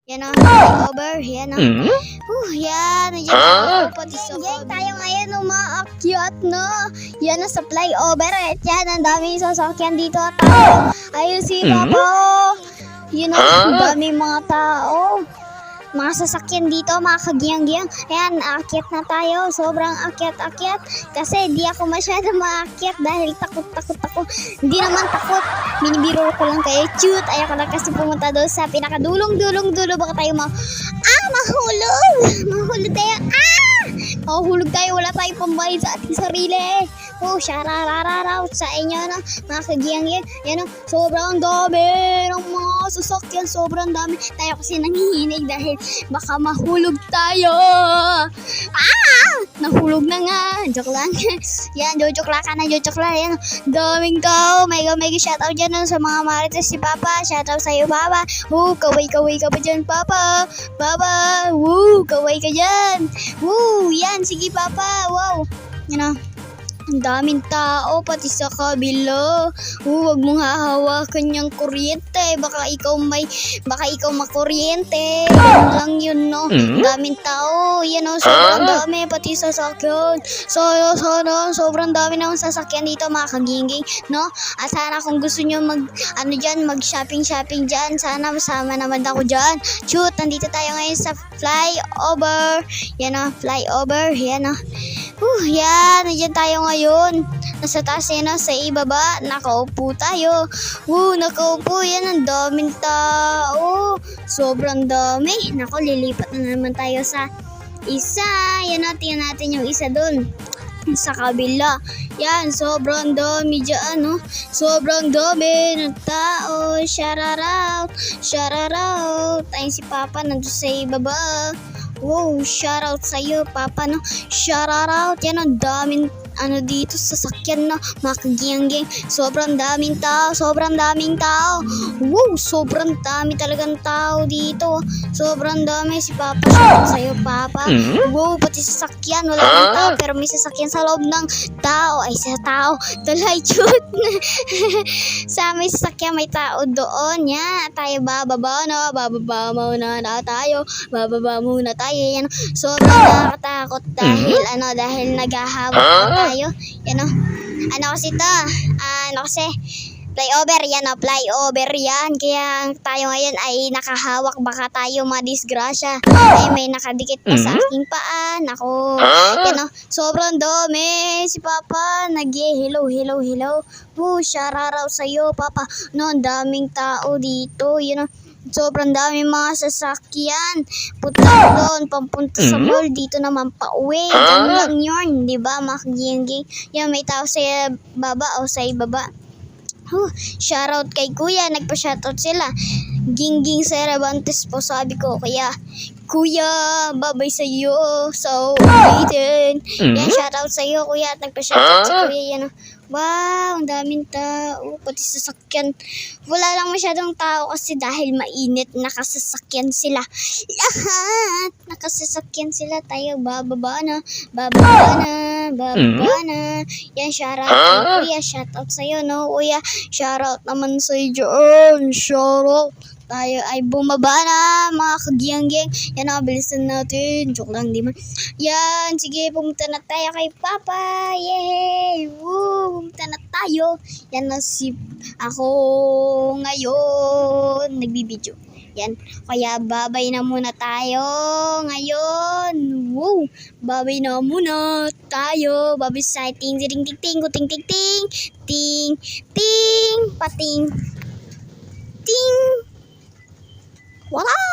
Yan o, flyover. Yan o. Yan. Nandiyan pati sa tayo ngayon umaakyat na. Yan o, sa flyover. At yan, ang daming sasakyan dito at tayo. Ayun si Papa. Yan o, ang daming mga tao. Mga sasakyan dito, mga kagiyang-giyang. Ayan, aakyat na tayo. Sobrang akyat-akyat. Kasi di ako masyado maakyat dahil takot-takot ako. Hindi naman takot. Binibiro ko lang kayo. Cute. Ayaw ko lang kasi pumunta doon sa pinakadulong-dulong-dulo. Baka tayo mahulog. Mahulog tayo. Mahulog tayo. Wala tayong pambayad sa ating sarili. Syarararaw sa inyo na mga kagiyang-giyang. Yan o, sobrang dami ng mga sasakyan. Sobrang dami. Tayo kasi nangihinig dahil baka mahulog tayo. Nahulog na nga. Joke lang. Yan, joke lang ka na. Joke lang. Yan, daming tao. Mega shoutout dyan sa mga marites si Papa. Shoutout sa'yo, Papa. Kaway ka pa dyan, Papa. Papa. Kaway ka dyan. Yan, sige, Papa. Wow. Yan o. Ang daming tao, pati sa kabila. Huwag mong hahawakan yung kuryente. Baka ikaw makuryente. Yan lang yun, no? Ang daming tao. Yan o, sobrang dami. Pati sasakyan. Sana, sobrang dami ng sasakyan dito, mga kaginging, no? At sana kung gusto nyo mag-shopping dyan, sana masama naman ako dyan. Shoot, nandito tayo ngayon sa flyover. Yan o, flyover. Yan o. Yan, nandiyan tayo ngayon. Nasa taas yan, sa ibaba. Nakaupo tayo. Nakaupo. Yan, ang daming tao. Sobrang dami. Nako, lilipat na naman tayo sa isa. Yan, tingnan natin yung isa dun. Sa kabila. Yan, sobrang dami dyan, no? Sobrang dami ng tao. Shararaw. Ayun si Papa, nandun sa ibaba. Shoutout sa'yo, Papa, no? Shoutout. Yan, ang daming dito sa sakyan, no? Mga kagiyang-giyang. Sobrang daming tao. Sobrang dami talagang tao dito. Sobrang dami si Papa. Shoutout sa'yo, Papa. Pati sa sakyan. Wala ng tao, pero may sasakyan sa loob ng tao. Ay, sa tao. Talay, shoot. Sa may sasakyan, may tao doon. Yan, tayo bababa, no? Bababa muna tayo. Yan, sobrang nakakatakot dahil naghahawak tayo. Yan o. Kasi flyover yan o. Flyover yan. Kaya tayo ngayon ay nakahawak. Baka tayo madisgrasya. Ay, may nakadikit pa sa aking paa. Nako. Yan o. Sobrang dami. Si Papa hello. Shararaw sa'yo, Papa. No, ang daming tao dito. Yan o. Sobrang dami mga sasakyan. Punta doon, pampunta sa mall. Dito naman pa-uwi. Ganun lang yun, di ba, mga kagiyang-giyang? Yan, may tao sa baba o sa ibaba. Shoutout kay Kuya. Nagpa-shoutout sila. Gingging Cervantes po, sabi ko. Kaya, Kuya, babay sa'yo. So, ulitin. Yan, shoutout sa'yo, Kuya. At nagpa-shoutout sa Kuya. Yan, wow, ang daming tao. Pati sasakyan. Wala lang masyadong tao kasi dahil mainit. Nakasasakyan sila. Nakasasakyan sila. Tayo, bababa na. Yan, shoutout kay Kuya. Shoutout sa'yo, no, Kuya? Shoutout naman sa'yo dyan. Shoutout. Tayo ay bumaba na, mga kagiyang-giyang. Yan, bilisan natin. Joke lang, di man. Yan, sige, pumunta na tayo kay Papa. Yay! Pumunta na tayo. Yan na ako ngayon. Nagbibideo. Yan, kaya babay na muna tayo ngayon. Babay na muna tayo. Babay sa ting ting ting ting ting ting ting ting pating ting. Wala!